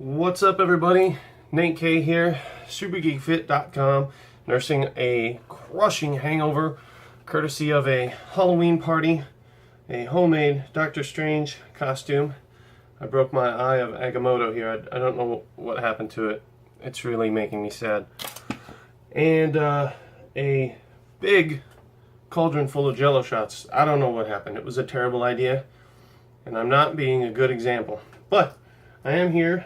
What's up, everybody? Nate K here, supergeekfit.com, nursing a crushing hangover courtesy of a Halloween party, a homemade Doctor Strange costume. I broke my eye of Agamotto here. I don't know what happened to it. It's really making me sad. And a big cauldron full of Jello shots. I don't know what happened. It was a terrible idea, and I'm not being a good example. But I am here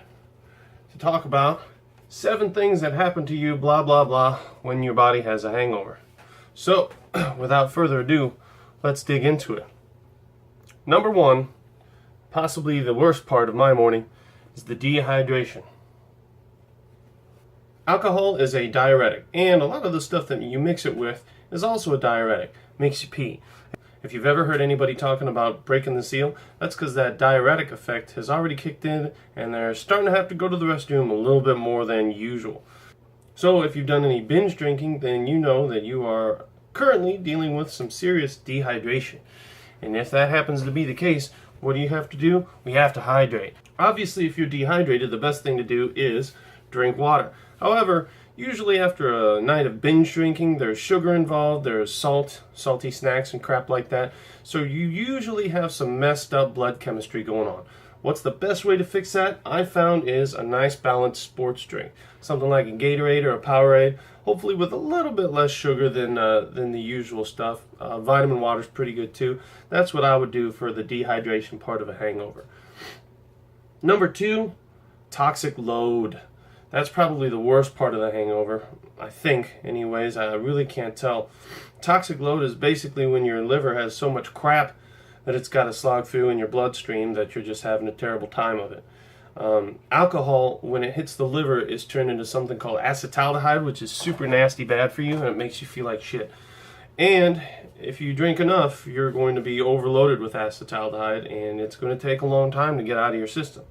to talk about 7 things that happen to you, blah, blah, blah, when your body has a hangover. So, without further ado, let's dig into it. Number 1, possibly the worst part of my morning, is the dehydration. Alcohol is a diuretic, and a lot of the stuff that you mix it with is also a diuretic. Makes you pee. If you've ever heard anybody talking about breaking the seal, that's because that diuretic effect has already kicked in and they're starting to have to go to the restroom a little bit more than usual. So if you've done any binge drinking, then you know that you are currently dealing with some serious dehydration. And if that happens to be the case, what do you have to do? We have to hydrate. Obviously, if you're dehydrated, the best thing to do is drink water. However, usually after a night of binge drinking, there's sugar involved, there's salty snacks and crap like that. So you usually have some messed up blood chemistry going on. What's the best way to fix that? I found is a nice balanced sports drink. Something like a Gatorade or a Powerade, hopefully with a little bit less sugar than the usual stuff. Vitamin water is pretty good too. That's what I would do for the dehydration part of a hangover. Number 2, toxic load. That's probably the worst part of the hangover, I think, anyways. I really can't tell. Toxic load is basically when your liver has so much crap that it's got to slog through in your bloodstream that you're just having a terrible time of it. Alcohol, when it hits the liver, is turned into something called acetaldehyde, which is super nasty bad for you, and it makes you feel like shit. And if you drink enough, you're going to be overloaded with acetaldehyde, and it's going to take a long time to get out of your system.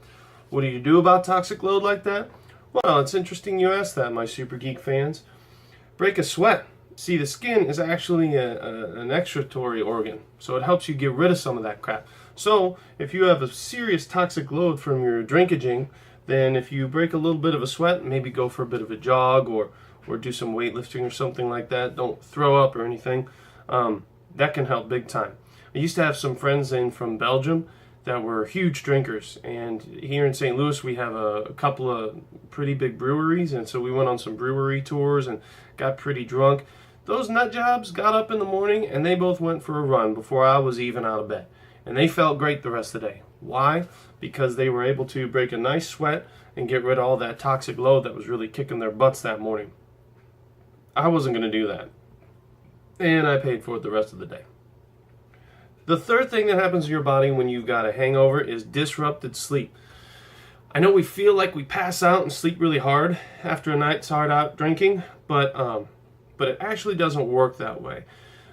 What do you do about toxic load like that? Well, it's interesting you asked that, my Super Geek fans. Break a sweat. See, the skin is actually an excretory organ, so it helps you get rid of some of that crap. So, if you have a serious toxic load from your drinkaging, then if you break a little bit of a sweat, maybe go for a bit of a jog or do some weightlifting or something like that. Don't throw up or anything. That can help big time. I used to have some friends in from Belgium that were huge drinkers, and here in St. Louis we have a couple of pretty big breweries, and so we went on some brewery tours and got pretty drunk. Those nut jobs got up in the morning and they both went for a run before I was even out of bed, and they felt great the rest of the day. Why? Because they were able to break a nice sweat and get rid of all that toxic load that was really kicking their butts that morning. I wasn't going to do that, and I paid for it the rest of the day. The third thing that happens to your body when you've got a hangover is disrupted sleep. I know we feel like we pass out and sleep really hard after a night's hard out drinking, but it actually doesn't work that way.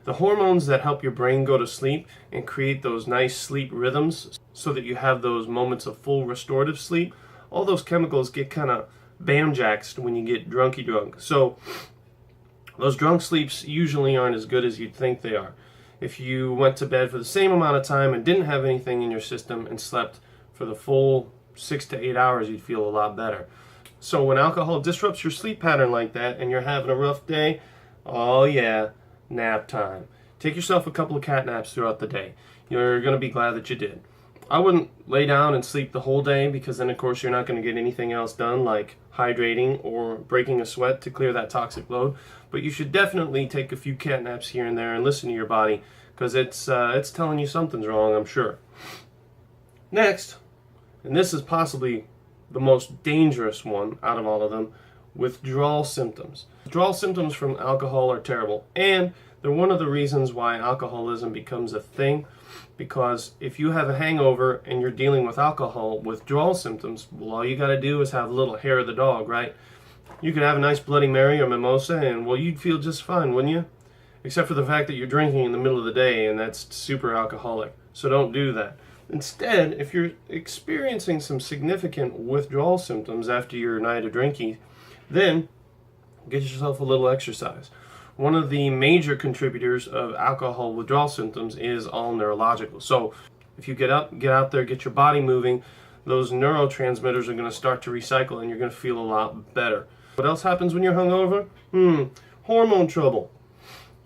The hormones that help your brain go to sleep and create those nice sleep rhythms so that you have those moments of full restorative sleep, all those chemicals get kind of bamjaxed when you get drunky drunk. So those drunk sleeps usually aren't as good as you'd think they are. If you went to bed for the same amount of time and didn't have anything in your system and slept for the full 6 to 8 hours, you'd feel a lot better. So when alcohol disrupts your sleep pattern like that and you're having a rough day, oh yeah, nap time. Take yourself a couple of cat naps throughout the day. You're going to be glad that you did. I wouldn't lay down and sleep the whole day, because then of course you're not going to get anything else done like hydrating or breaking a sweat to clear that toxic load. But you should definitely take a few cat naps here and there and listen to your body, because it's telling you something's wrong, I'm sure. Next, and this is possibly the most dangerous one out of all of them, withdrawal symptoms. Withdrawal symptoms from alcohol are terrible, and they're one of the reasons why alcoholism becomes a thing, because if you have a hangover and you're dealing with alcohol withdrawal symptoms, well, all you got to do is have a little hair of the dog, right? You could have a nice Bloody Mary or mimosa, and well, you'd feel just fine, wouldn't you? Except for the fact that you're drinking in the middle of the day, and that's super alcoholic. So don't do that. Instead, if you're experiencing some significant withdrawal symptoms after your night of drinking, then get yourself a little exercise. One of the major contributors of alcohol withdrawal symptoms is all neurological. So if you get up, get out there, get your body moving, those neurotransmitters are going to start to recycle and you're going to feel a lot better. What else happens when you're hungover? Hormone trouble.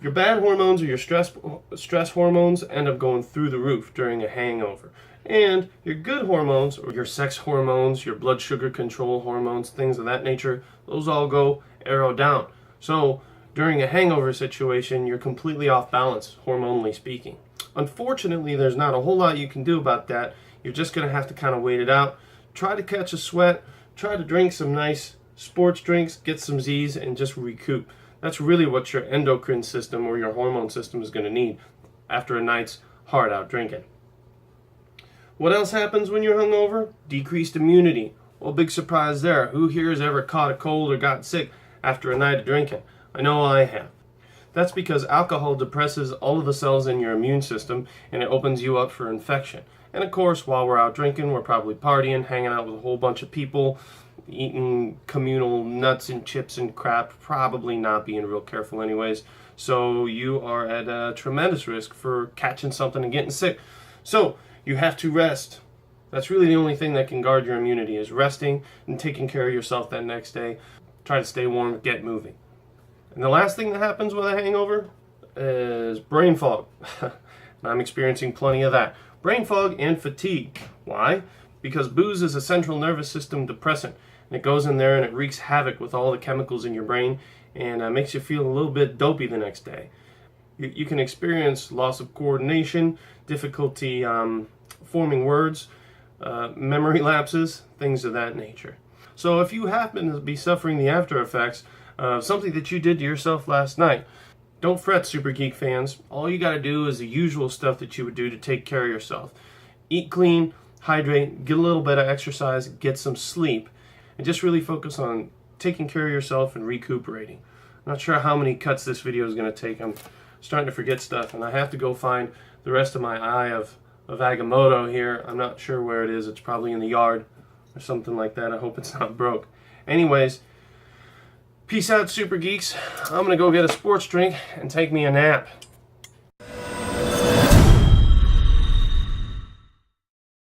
Your bad hormones or your stress hormones end up going through the roof during a hangover. And your good hormones, or your sex hormones, your blood sugar control hormones, things of that nature, those all go arrow down. So during a hangover situation, you're completely off balance, hormonally speaking. Unfortunately, there's not a whole lot you can do about that. You're just going to have to kind of wait it out. Try to catch a sweat. Try to drink some nice sports drinks, get some Z's, and just recoup. That's really what your endocrine system or your hormone system is going to need after a night's hard out drinking. What else happens when you're hungover? Decreased immunity. Well, big surprise there. Who here has ever caught a cold or got sick after a night of drinking? I know I have. That's because alcohol depresses all of the cells in your immune system and it opens you up for infection. And of course, while we're out drinking, we're probably partying, hanging out with a whole bunch of people, eating communal nuts and chips and crap, probably not being real careful anyways. So you are at a tremendous risk for catching something and getting sick. So you have to rest. That's really the only thing that can guard your immunity, is resting and taking care of yourself that next day. Try to stay warm, get moving. And the last thing that happens with a hangover is brain fog. And I'm experiencing plenty of that. Brain fog and fatigue. Why? Because booze is a central nervous system depressant. And it goes in there and it wreaks havoc with all the chemicals in your brain and makes you feel a little bit dopey the next day. You can experience loss of coordination, difficulty forming words, memory lapses, things of that nature. So if you happen to be suffering the after effects of something that you did to yourself last night, don't fret, Super Geek fans. All you got to do is the usual stuff that you would do to take care of yourself. Eat clean, hydrate, get a little bit of exercise, get some sleep, and just really focus on taking care of yourself and recuperating. I'm not sure how many cuts this video is going to take. I'm starting to forget stuff, and I have to go find the rest of my eye of Agamotto here. I'm not sure where it is. It's probably in the yard or something like that. I hope it's not broke. Anyways, peace out, Super Geeks. I'm going to go get a sports drink and take me a nap.